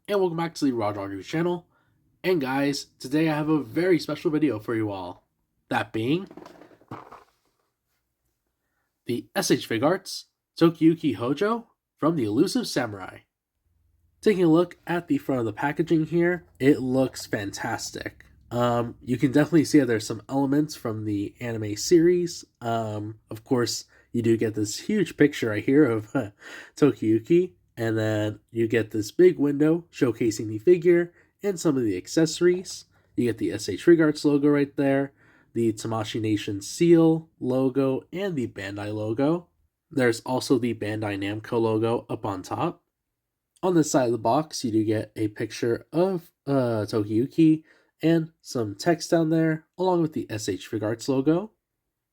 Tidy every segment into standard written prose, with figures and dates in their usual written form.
and welcome back to the Roger channel. And guys, today I have a very special video for you all. That being the S.H.Figuarts Tokiyuki Hojo from the Elusive Samurai. Taking a look at the front of the packaging here, it looks fantastic. You can definitely see that there's some elements from the anime series. Of course, you do get this huge picture right here of Tokiyuki, and then you get this big window showcasing the figure and some of the accessories. You get the S.H.Figuarts logo right there, the Tamashii Nation seal logo, and the Bandai logo. There's also the Bandai Namco logo up on top. On the side of the box, you do get a picture of Tokiyuki and some text down there, along with the S.H.Figuarts logo.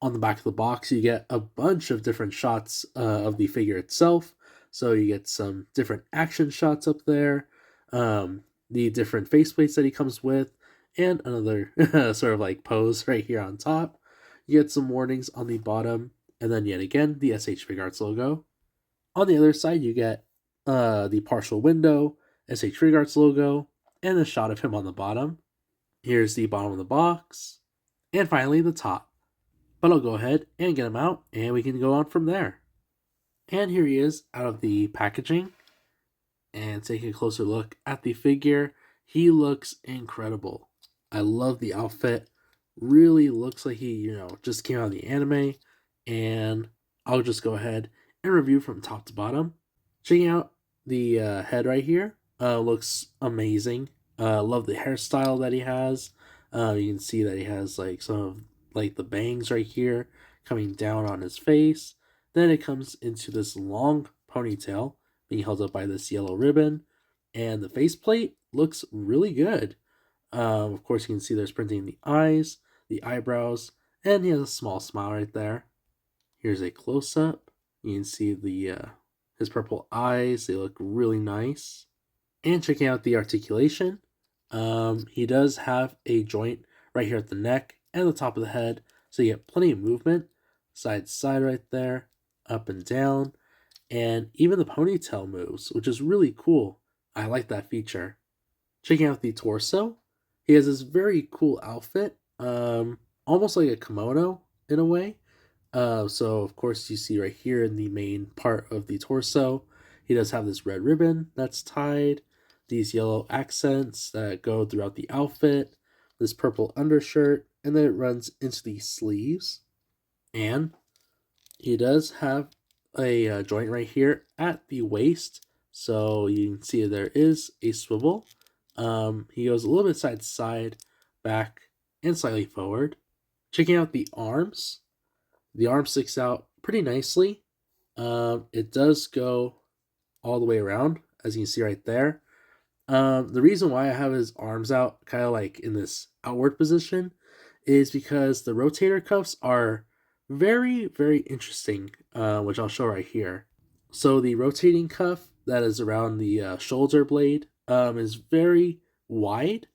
On the back of the box, you get a bunch of different shots of the figure itself. So you get some different action shots up there, the different faceplates that he comes with, and another sort of like pose right here on top. You get some warnings on the bottom, and then yet again, the S.H.Figuarts logo. On the other side, you get the partial window, S.H.Figuarts logo, and a shot of him on the bottom. Here's the bottom of the box, and finally the top. But I'll go ahead and get him out, and we can go on from there. And here he is out of the packaging, and take a closer look at the figure. He looks incredible. I love the outfit. Really looks like he, just came out of the anime, and I'll just go ahead and review from top to bottom. Checking out the head right here, looks amazing. Love the hairstyle that he has. You can see that he has like some of like the bangs right here coming down on his face. Then it comes into this long ponytail being held up by this yellow ribbon, and the faceplate looks really good. Of course, you can see there's printing the eyes, the eyebrows, and he has a small smile right there. Here's a close up. You can see the his purple eyes. They look really nice. And checking out the articulation, he does have a joint right here at the neck and the top of the head, so you get plenty of movement, side to side right there, up and down, and even the ponytail moves, which is really cool. I like that feature. Checking out the torso, he has this very cool outfit, almost like a kimono in a way. So of course you see right here in the main part of the torso, he does have this red ribbon that's tied, these yellow accents that go throughout the outfit, this purple undershirt, and then it runs into the sleeves. And he does have a joint right here at the waist, so you can see there is a swivel. He goes a little bit side to side, back, and slightly forward. Checking out the arms, the arm sticks out pretty nicely. It does go all the way around, as you can see right there. The reason why I have his arms out kind of like in this outward position is because the rotator cuffs are very, very interesting, which I'll show right here. So the rotating cuff that is around the shoulder blade is very wide.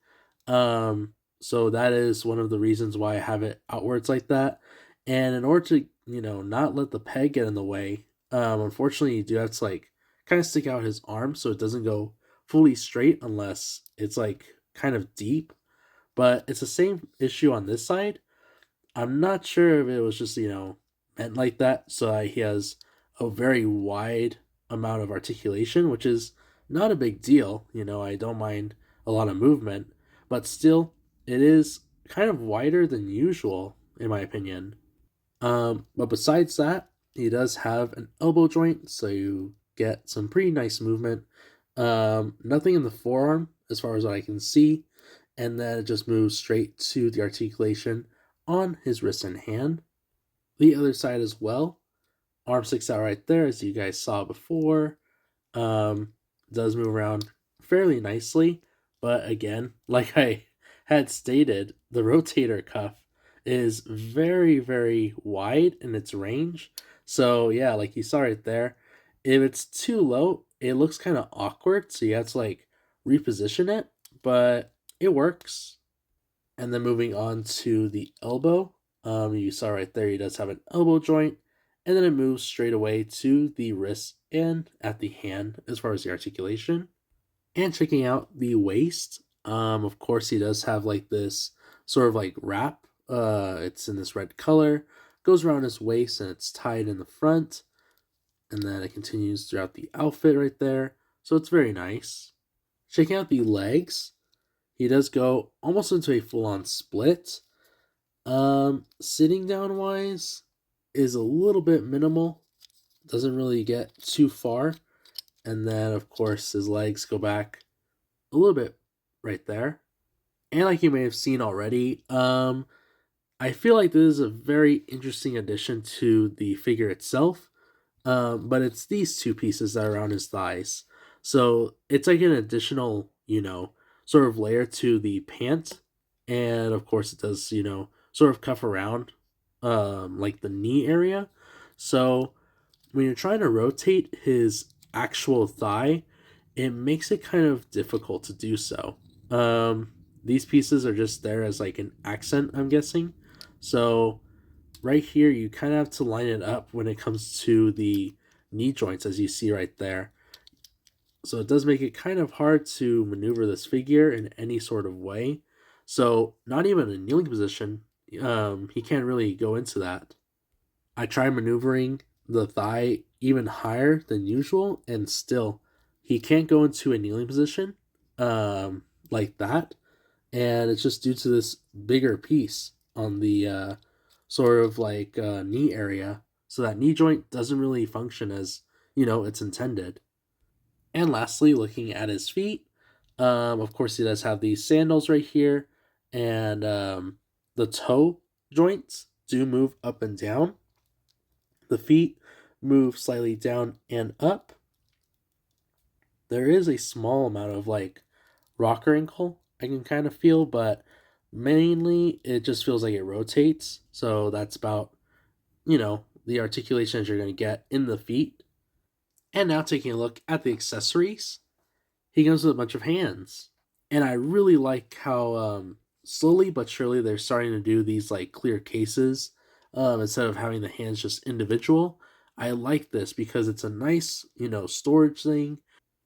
So that is one of the reasons why I have it outwards like that. And in order to, not let the peg get in the way, unfortunately you do have to like kind of stick out his arm so it doesn't go fully straight unless it's like kind of deep. But it's the same issue on this side. I'm not sure if it was just, meant like that. So he has a very wide amount of articulation, which is not a big deal. I don't mind a lot of movement, but still, it is kind of wider than usual, in my opinion. But besides that, he does have an elbow joint, so you get some pretty nice movement. Nothing in the forearm, as far as I can see, and then it just moves straight to the articulation on his wrist and hand. The other side as well, arm sticks out right there, as you guys saw before. Does move around fairly nicely, but again, like I had stated, the rotator cuff is very, very wide in its range. So yeah, like you saw right there, if it's too low, it looks kind of awkward, so you have to like reposition it, but it works. And then moving on to the elbow, you saw right there, he does have an elbow joint, and then it moves straight away to the wrist and at the hand as far as the articulation. And checking out the waist, of course he does have like this sort of like wrap. It's in this red color, goes around his waist and it's tied in the front, and then it continues throughout the outfit right there. So it's very nice. Checking out the legs, he does go almost into a full-on split. Sitting down wise is a little bit minimal. Doesn't really get too far. And then of course his legs go back a little bit right there. And like you may have seen already, I feel like this is a very interesting addition to the figure itself. But it's these two pieces that are around his thighs. So it's like an additional, sort of layer to the pant. And of course, it does, sort of cuff around like the knee area. So when you're trying to rotate his actual thigh, it makes it kind of difficult to do so. These pieces are just there as like an accent, I'm guessing. So right here, you kind of have to line it up when it comes to the knee joints, as you see right there. So it does make it kind of hard to maneuver this figure in any sort of way. So not even a kneeling position, he can't really go into that. I tried maneuvering the thigh even higher than usual, and still, he can't go into a kneeling position like that. And it's just due to this bigger piece on the sort of like knee area, so that knee joint doesn't really function as it's intended. And lastly, looking at his feet, of course he does have these sandals right here, and the toe joints do move up and down. The feet move slightly down and up. There is a small amount of like rocker ankle I can kind of feel, but mainly it just feels like it rotates. So that's about, the articulations you're going to get in the feet. And now taking a look at the accessories, he comes with a bunch of hands. And I really like how slowly but surely they're starting to do these like clear cases instead of having the hands just individual. I like this because it's a nice, storage thing.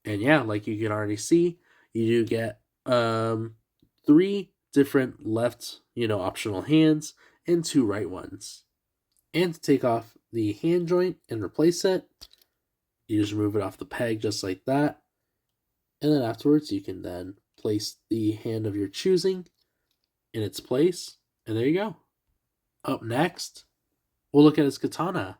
And yeah, like you can already see, you do get three different left, optional hands and two right ones. And to take off the hand joint and replace it, you just remove it off the peg just like that. And then afterwards, you can then place the hand of your choosing in its place. And there you go. Up next, we'll look at his katana.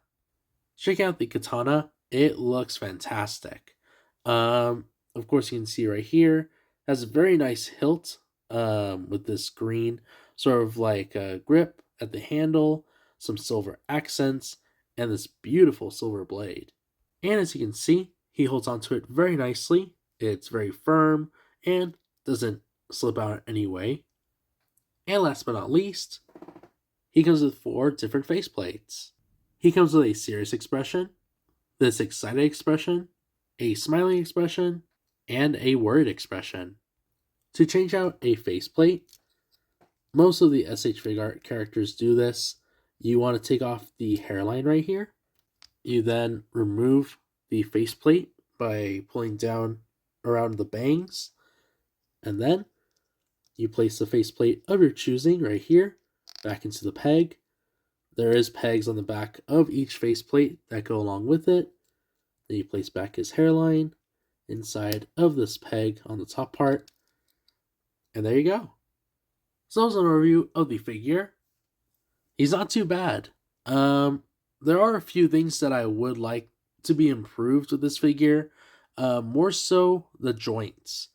Check out the katana. It looks fantastic. Of course, you can see right here, has a very nice hilt with this green sort of like grip at the handle, some silver accents, and this beautiful silver blade. And as you can see, he holds onto it very nicely. It's very firm and doesn't slip out in any way. And last but not least, he comes with 4 different faceplates. He comes with a serious expression, this excited expression, a smiling expression, and a worried expression. To change out a faceplate, most of the S.H.Figuarts characters do this. You want to take off the hairline right here. You then remove the faceplate by pulling down around the bangs. And then you place the faceplate of your choosing right here back into the peg. There is pegs on the back of each faceplate that go along with it. Then you place back his hairline inside of this peg on the top part. And there you go. So that was an overview of the figure. He's not too bad. There are a few things that I would like to be improved with this figure. More so the joints.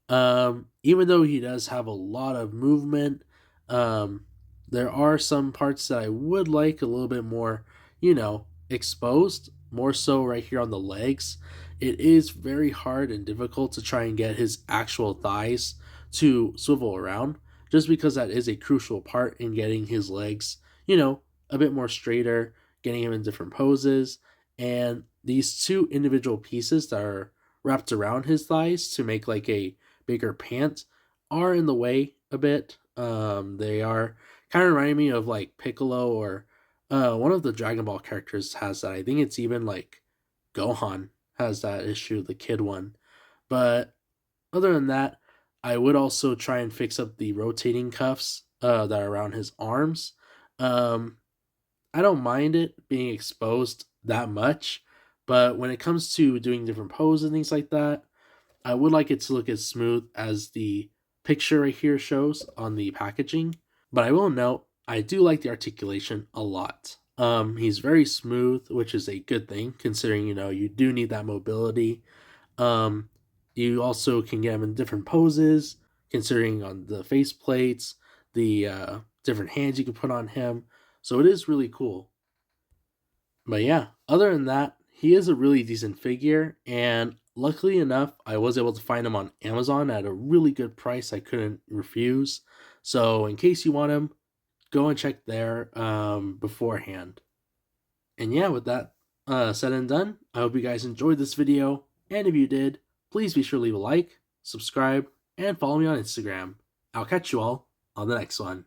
Even though he does have a lot of movement, there are some parts that I would like a little bit more, exposed. More so right here on the legs. It is very hard and difficult to try and get his actual thighs to swivel around, just because that is a crucial part in getting his legs, a bit more straighter, getting him in different poses. And these 2 individual pieces that are wrapped around his thighs to make like a bigger pant are in the way a bit. They are kind of reminding me of like Piccolo or one of the Dragon Ball characters has that. I think it's even like Gohan has that issue, the kid one. But Other than that, I would also try and fix up the rotating cuffs that are around his arms. Um, I don't mind it being exposed that much, but when it comes to doing different poses and things like that, I would like it to look as smooth as the picture right here shows on the packaging. But I will note, I do like the articulation a lot. He's very smooth, which is a good thing considering you do need that mobility. Um, you also can get him in different poses, considering on the face plates, the different hands you can put on him. So it is really cool. But yeah, other than that, he is a really decent figure, and luckily enough, I was able to find him on Amazon at a really good price I couldn't refuse. So in case you want him, go and check there beforehand. And yeah, with that said and done, I hope you guys enjoyed this video, and if you did, please be sure to leave a like, subscribe, and follow me on Instagram. I'll catch you all on the next one.